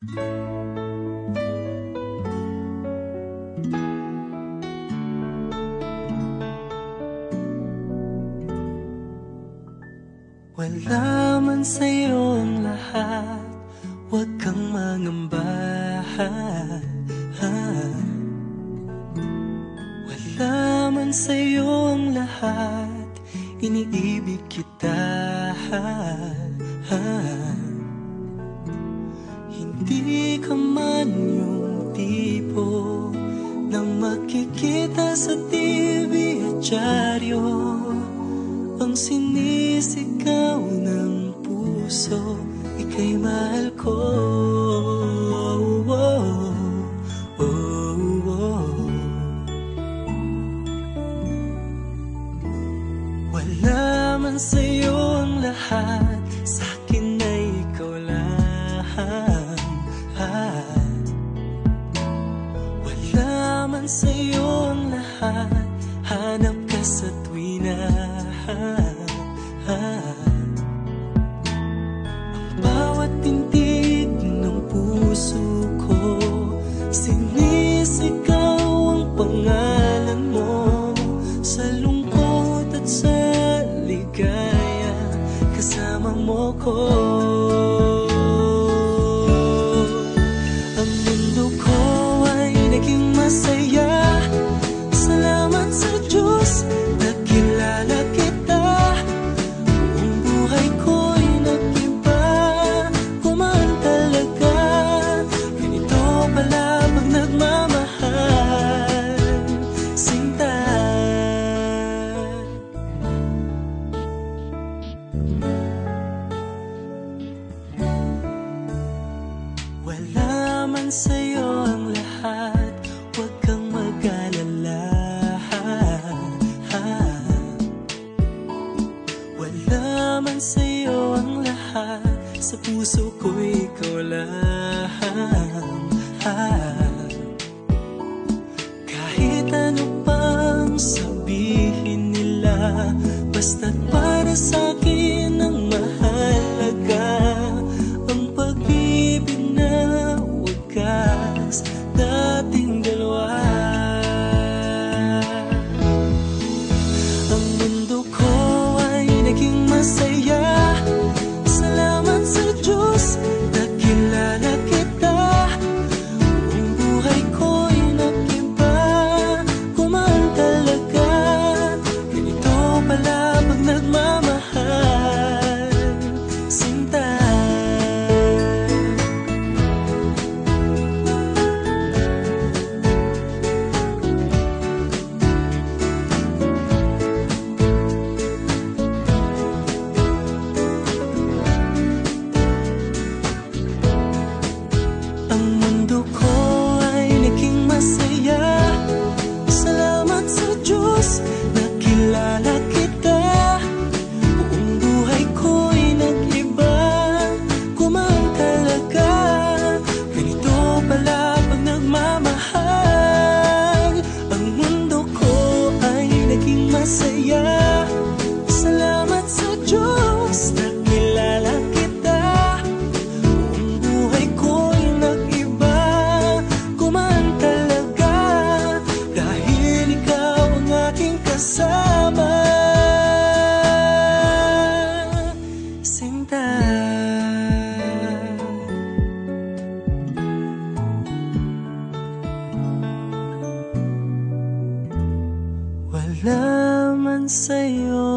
Wala man sa'yo ang lahat, huwag kang mangamba. Wala man sa'yo ang lahat, iniibig kita. Hindi ka man yung tipo na makikita sa TV at dyaryo, ang sinisigaw ng puso, ika'y mahal ko. Wala man sa'yo ang lahat, sa'kin ay ikaw lang. Wala man sa'yo ang lahat, hanap ka sa tuwina. Ang bawat tintig ng puso ko, sinisigaw ang pangalan mo. Sa lungkot at sa ligaya, kasama mo ko. Ang mundo ko ay naging masaya, salamat sa Diyos, nakilala kita. Buong buhay ko'y nag-iba, kumaan talaga. Ganito pala pag nagmamahal, sinta. Wala man sa'yo ang lahat, huwag kang mag-alala. Wala man sa'yo ang lahat, sa puso ko ikaw lang. Kahit ano pang sabihin nila, basta't para sa'kin ang mahalaga, ang pag-ibig na wagas dating dalawa. Ang mundo ko ay naging masaya, salamat sa Diyos, nakilala kita. Buong buhay ko'y nag-iba, kumaan talaga. Ganito pala pag nagmamahal, sinta. Ang mundo ko ay naging masaya, salamat sa Diyos, nakilala kita. Buong buhay ko'y nag-iba, kumaan talaga. Ganito pala pag nagmamahal. Ang mundo ko ay naging masaya, salamat sa Diyos, nakilala kita. Buong buhay ko'y nag-iba, kumaan talaga. Dahil ikaw ang aking kasama, sinta. Wala man sa'yo